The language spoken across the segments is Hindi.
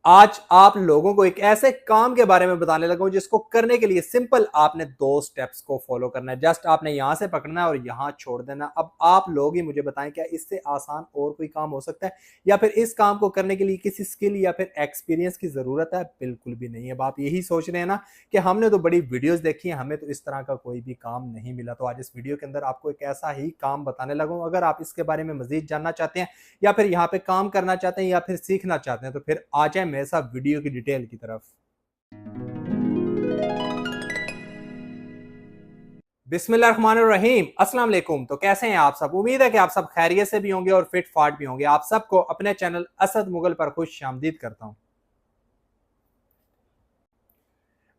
आज आप लोगों को एक ऐसे काम के बारे में बताने लगा हूं जिसको करने के लिए सिंपल आपने दो स्टेप्स को फॉलो करना है। जस्ट आपने यहां से पकड़ना है और यहां छोड़ देना। अब आप लोग ही मुझे बताएं, क्या इससे आसान और कोई काम हो सकता है, या फिर इस काम को करने के लिए किसी स्किल या फिर एक्सपीरियंस की जरूरत है? बिल्कुल भी नहीं है। अब आप यही सोच रहे हैं ना कि हमने तो बड़ी वीडियोस देखी हैं, हमें तो इस तरह का कोई भी काम नहीं मिला। तो आज इस वीडियो के अंदर आपको एक ऐसा ही काम बताने लगा हूं। अगर आप इसके बारे में मजीद जानना चाहते हैं या फिर यहाँ पे काम करना चाहते हैं या फिर सीखना चाहते हैं, तो फिर आ जाए मेरे साथ वीडियो की डिटेल की तरफ। बिस्मिल्लाहिर्रहमानिर्रहीम, अस्सलाम वालेकुम। तो कैसे हैं आप सब? उम्मीद है कि आप सब खैरियत से भी होंगे और फिट फाट भी होंगे। आप सबको अपने चैनल असद मुगल पर खुश आमदीद करता हूं।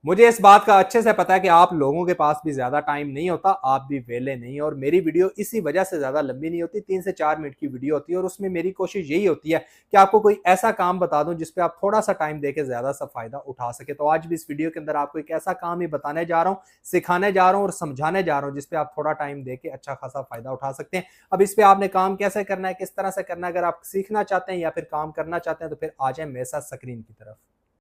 मुझे इस बात का अच्छे से पता है कि आप लोगों के पास भी ज्यादा टाइम नहीं होता, आप भी वेले नहीं, और मेरी वीडियो इसी वजह से ज्यादा लंबी नहीं होती, 3 से 4 मिनट की वीडियो होती है। और उसमें मेरी कोशिश यही होती है कि आपको कोई ऐसा काम बता दूं जिसपे आप थोड़ा सा टाइम देके ज्यादा सा फायदा उठा सके। तो आज भी इस वीडियो के अंदर आपको एक ऐसा काम ही बताने जा रहा हूँ, सिखाने जा रहा हूँ और समझाने जा रहा हूँ जिसपे आप थोड़ा टाइम देके अच्छा खासा फायदा उठा सकते हैं। अब इस पे आपने काम कैसे करना है, किस तरह से करना है, अगर आप सीखना चाहते हैं या फिर काम करना चाहते हैं, तो फिर आ जाए मेरे साथ स्क्रीन की तरफ।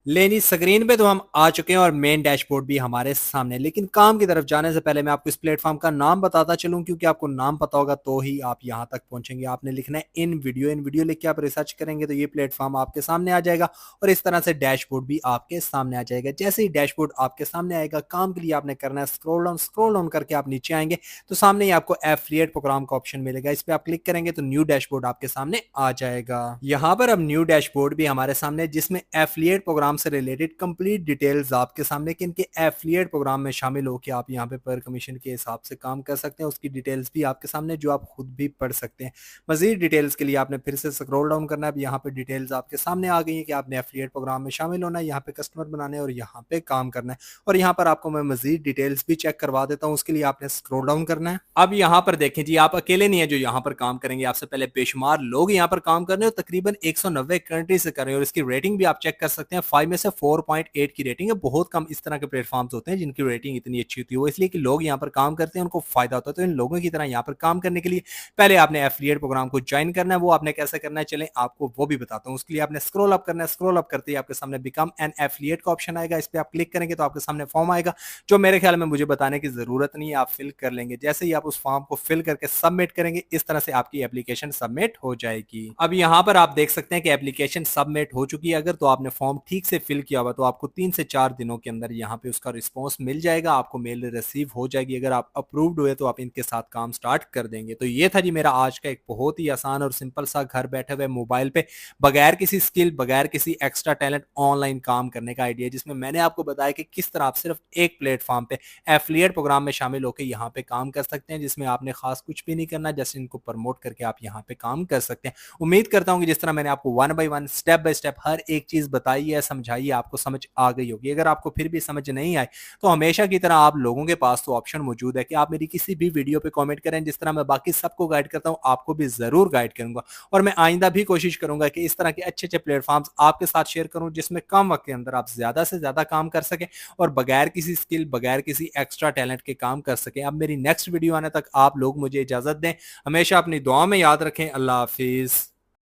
लेनी स्क्रीन पे तो हम आ चुके हैं और मेन डैशबोर्ड भी हमारे सामने। लेकिन काम की तरफ जाने से पहले मैं आपको इस प्लेटफॉर्म का नाम बताता चलूं, क्योंकि आपको नाम पता होगा तो ही आप यहां तक पहुंचेंगे। आपने लिखना है इन वीडियो लिख के आप रिसर्च करेंगे तो ये प्लेटफॉर्म आपके सामने आ जाएगा और इस तरह से डैशबोर्ड भी आपके सामने आ जाएगा। जैसे ही डैशबोर्ड आपके सामने आएगा, काम के लिए आपने करना है स्क्रॉल डाउन करके आप नीचे आएंगे तो सामने ही आपको एफिलिएट प्रोग्राम का ऑप्शन मिलेगा। इस पर आप क्लिक करेंगे तो न्यू डैशबोर्ड आपके सामने आ जाएगा। यहाँ पर अब न्यू डैशबोर्ड भी हमारे सामने, जिसमें एफिलिएट प्रोग्राम से रिलेटेड कंप्लीट डिटेल्स आपके सामने कि इनके एफिलिएट प्रोग्राम में शामिल होकर आप यहाँ पे पर कमीशन के हिसाब से काम कर सकते हैं। उसकी डिटेल्स भी आपके सामने जो आप खुद भी पढ़ सकते हैं। मजीद डिटेल्स के लिए आपने फिर से स्क्रॉल डाउन करना है। अब यहाँ पे डिटेल्स आपके सामने आ गई है कि आपने एफिलिएट प्रोग्राम में शामिल होना है, यहाँ पे कस्टमर बनाने और यहाँ पे काम करना है। और यहाँ पर आपको मैं मजीद डिटेल्स भी चेक करवा देता हूँ, उसके लिए आपने स्क्रॉल डाउन करना है। अब यहाँ पर देखें जी, आप अकेले नहीं है जो यहाँ पर काम करेंगे, आपसे पहले बेशुमार लोग यहाँ पर काम कर रहे हैं और तकरीबन 190 कंट्री से कर रहे हैं। और इसकी रेटिंग भी आप चेक कर सकते हैं, 5 में से 4.8 की रेटिंग है। बहुत कम इस तरह के प्लेटफॉर्म्स होते हैं जिनकी रेटिंग इतनी अच्छी होती है, वो इसलिए कि लोग यहाँ पर काम करते हैं, उनको फायदा होता है। तो इन लोगों की तरह यहाँ पर काम करने के लिए पहले आपने एफिलिएट प्रोग्राम को ज्वाइन करना है। वो आपने कैसे करना है, चलें आपको वो भी बताता हूँ। उसके लिए आपने स्क्रॉल अप करना है। स्क्रॉल अप करते ही आपके सामने बिकम एन एफिलिएट का ऑप्शन आएगा। इस पर आप क्लिक करेंगे तो आपके सामने फॉर्म आएगा, जो मेरे ख्याल में मुझे बताने की जरूरत नहीं है, आप फिल कर लेंगे। जैसे ही आप उस फॉर्म को फिल करके सबमिट करेंगे, इस तरह से आपकी एप्लीकेशन सबमिट हो जाएगी। अब यहाँ पर आप देख सकते हैं कि एप्लीकेशन सबमिट हो चुकी है। अगर तो आपने फॉर्म ठीक से फिल किया हुआ तो आपको 3 से 4 दिनों के अंदर यहाँ पे उसका रिस्पॉन्स मिल जाएगा, आपको मेल रिसीव हो जाएगी। अगर आप अप्रूव्ड हुए तो आप इनके साथ काम स्टार्ट कर देंगे। तो ये था जी मेरा आज का एक बहुत ही आसान और सिंपल सा घर बैठे हुए मोबाइल पे बगैर किसी स्किल, बगैर किसी एक्स्ट्रा टैलेंट ऑनलाइन काम करने का आइडिया, जिसमें मैंने आपको बताया कि किस तरह आप सिर्फ एक प्लेटफॉर्म पे एफिलिएट प्रोग्राम में शामिल होकर यहाँ पे काम कर सकते हैं, जिसमें आपने खास कुछ भी नहीं करना, जैसे इनको प्रमोट करके आप यहाँ पे काम कर सकते हैं। उम्मीद करता हूँ कि जिस तरह मैंने आपको one by one step by step हर एक चीज बताई है, समझाई है, आपको समझ आ गई होगी। अगर आपको फिर भी समझ नहीं आए तो हमेशा की तरह आप लोगों के पास तो ऑप्शन मौजूद है कि आप मेरी किसी भी वीडियो पे कमेंट करें। जिस तरह मैं बाकी सबको गाइड करता हूँ, आपको भी जरूर गाइड करूंगा और मैं आइंदा भी कोशिश करूंगा कि इस तरह के अच्छे अच्छे प्लेटफॉर्म्स आपके साथ शेयर करूं, जिसमें कम वक्त के अंदर आप ज्यादा से ज्यादा काम कर सकें और बगैर किसी स्किल, बगैर किसी एक्स्ट्रा टैलेंट के काम कर सकें। अब मेरी नेक्स्ट वीडियो आने तक आप लोग मुझे इजाजत दें। हमेशा अपनी दुआ में याद रखें। अल्लाह हाफिज।